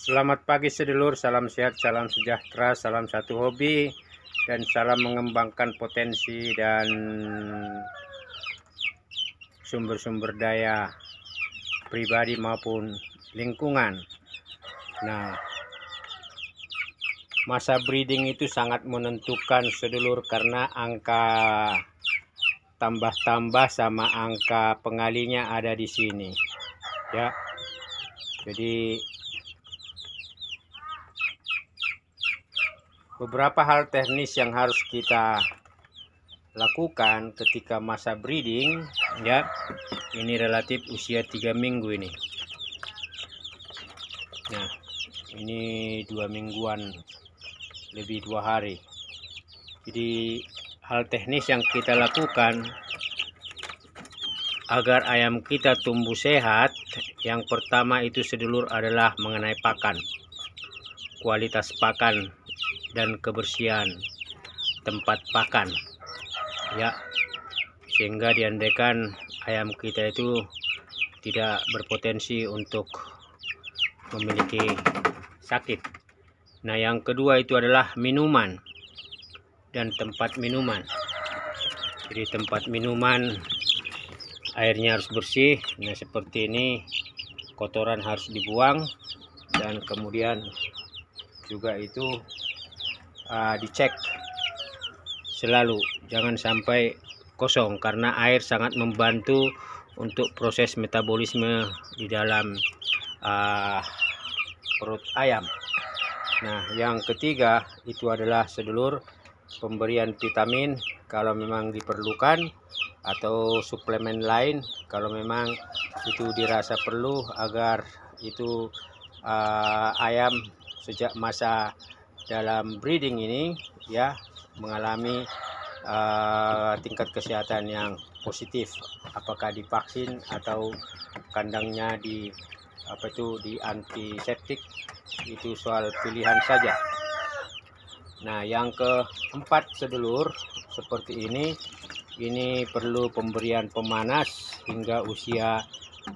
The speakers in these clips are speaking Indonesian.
Selamat pagi sedulur, salam sehat, salam sejahtera, salam satu hobi, dan salam mengembangkan potensi dan sumber-sumber daya pribadi maupun lingkungan. Nah, masa breeding itu sangat menentukan sedulur, karena angka tambah-tambah sama angka pengalinya ada di sini ya. Jadi beberapa hal teknis yang harus kita lakukan ketika masa breeding ya. Ini relatif usia 3 minggu ini. Nah, ini 2 mingguan lebih 2 hari. Jadi hal teknis yang kita lakukan agar ayam kita tumbuh sehat, yang pertama itu sedulur adalah mengenai pakan, kualitas pakan dan kebersihan tempat pakan ya, sehingga diandaikan ayam kita itu tidak berpotensi untuk memiliki sakit. Nah, yang kedua itu adalah minuman dan tempat minuman. Jadi tempat minuman airnya harus bersih. Nah, seperti ini, kotoran harus dibuang, dan kemudian juga itu dicek selalu, jangan sampai kosong, karena air sangat membantu untuk proses metabolisme di dalam perut ayam. Nah, yang ketiga itu adalah sedulur pemberian vitamin kalau memang diperlukan, atau suplemen lain kalau memang itu dirasa perlu, agar itu ayam sejak masa dalam breeding ini ya mengalami tingkat kesehatan yang positif, apakah divaksin atau kandangnya di antiseptik, itu soal pilihan saja. Nah, yang keempat sedulur, seperti ini perlu pemberian pemanas hingga usia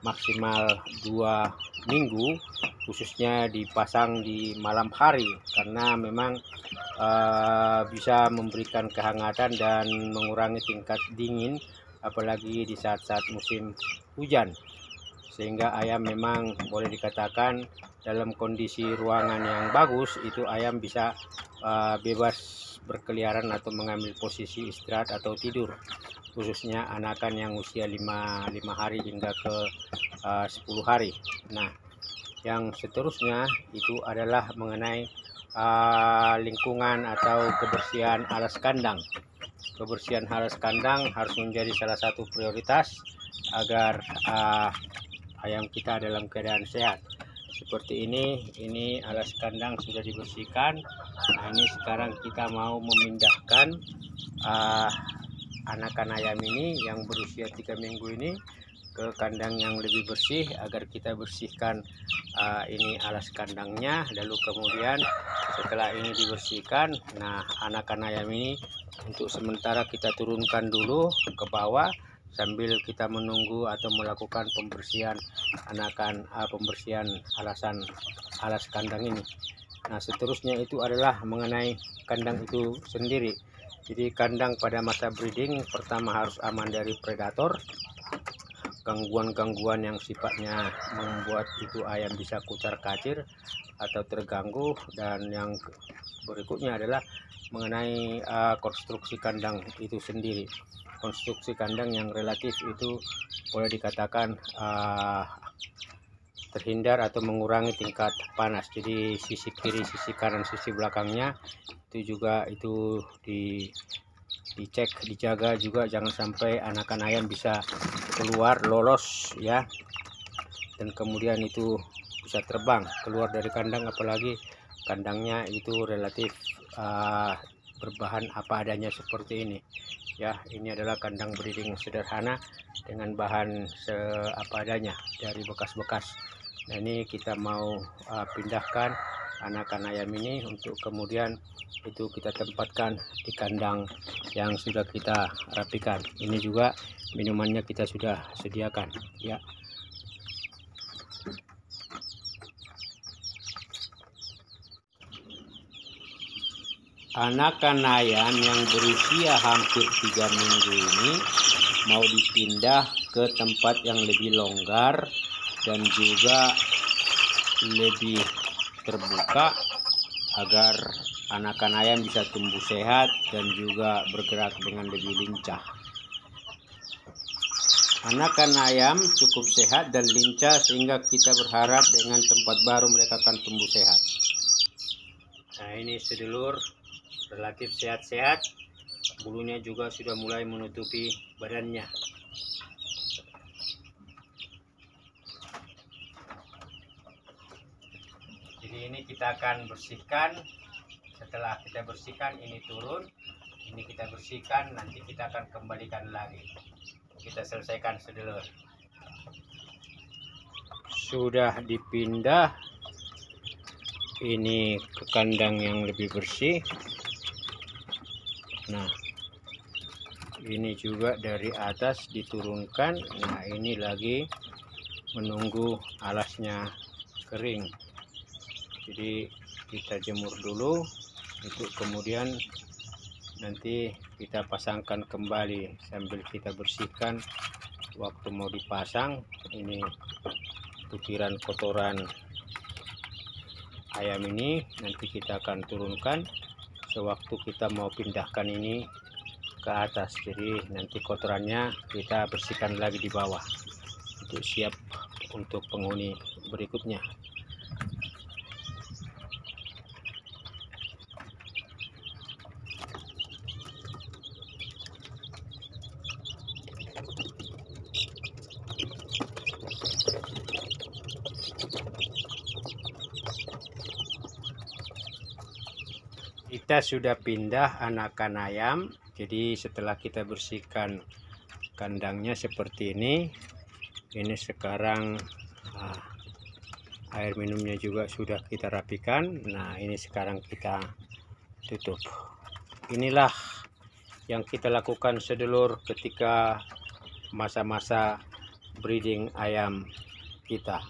maksimal 2 minggu, khususnya dipasang di malam hari, karena memang bisa memberikan kehangatan dan mengurangi tingkat dingin, apalagi di saat-saat musim hujan, sehingga ayam memang boleh dikatakan dalam kondisi ruangan yang bagus itu ayam bisa bebas berkeliaran atau mengambil posisi istirahat atau tidur, khususnya anakan yang usia 5 hari hingga ke 10 hari. Nah, yang seterusnya itu adalah mengenai lingkungan atau kebersihan alas kandang. Kebersihan alas kandang harus menjadi salah satu prioritas agar ayam kita dalam keadaan sehat. Seperti ini alas kandang sudah dibersihkan. Nah, ini sekarang kita mau memindahkan anakan ayam ini yang berusia 3 minggu ini ke kandang yang lebih bersih, agar kita bersihkan ini alas kandangnya. Lalu kemudian setelah ini dibersihkan, nah anakan ayam ini untuk sementara kita turunkan dulu ke bawah sambil kita menunggu atau melakukan pembersihan pembersihan alas kandang ini. Nah, seterusnya itu adalah mengenai kandang itu sendiri. Jadi kandang pada masa breeding pertama harus aman dari predator, gangguan-gangguan yang sifatnya membuat itu ayam bisa kucar-kacir atau terganggu. Dan yang berikutnya adalah mengenai konstruksi kandang itu sendiri. Konstruksi kandang yang relatif itu boleh dikatakan terhindar atau mengurangi tingkat panas. Jadi sisi kiri, sisi kanan, sisi belakangnya itu juga itu dicek, dijaga juga, jangan sampai anakan ayam bisa keluar lolos ya, dan kemudian itu bisa terbang keluar dari kandang, apalagi kandangnya itu relatif berbahan apa adanya seperti ini ya. Ini adalah kandang breeding sederhana dengan bahan apa adanya dari bekas-bekas. Nah, ini kita mau pindahkan anakan ayam ini untuk kemudian itu kita tempatkan di kandang yang sudah kita rapikan. Ini juga minumannya kita sudah sediakan ya. anakan ayam yang berusia hampir 3 minggu ini mau dipindah ke tempat yang lebih longgar dan juga lebih terbuka agar anakan ayam bisa tumbuh sehat dan juga bergerak dengan lebih lincah. Anakan ayam cukup sehat dan lincah sehingga kita berharap dengan tempat baru mereka akan tumbuh sehat. Nah, ini sedulur relatif sehat-sehat, bulunya juga sudah mulai menutupi badannya. Jadi ini kita akan bersihkan. Setelah kita bersihkan, ini turun, ini kita bersihkan, nanti kita akan kembalikan lagi. Kita selesaikan sedulur. Sudah dipindah ini ke kandang yang lebih bersih. Nah, ini juga dari atas diturunkan. Nah, ini lagi menunggu alasnya kering. Jadi kita jemur dulu, itu kemudian nanti kita pasangkan kembali sambil kita bersihkan. Waktu mau dipasang, ini butiran kotoran ayam ini nanti kita akan turunkan sewaktu kita mau pindahkan ini ke atas. Jadi nanti kotorannya kita bersihkan lagi di bawah untuk siap untuk penghuni berikutnya. Kita sudah pindah anakan ayam. Jadi setelah kita bersihkan kandangnya seperti ini sekarang air minumnya juga sudah kita rapikan. Nah, ini sekarang kita tutup. Inilah yang kita lakukan sedulur ketika masa-masa breeding ayam kita.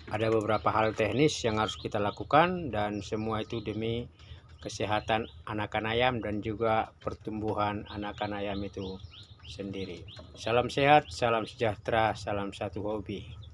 Ada beberapa hal teknis yang harus kita lakukan dan semua itu demi kesehatan anakan ayam dan juga pertumbuhan anakan ayam itu sendiri. Salam sehat, salam sejahtera, salam satu hobi.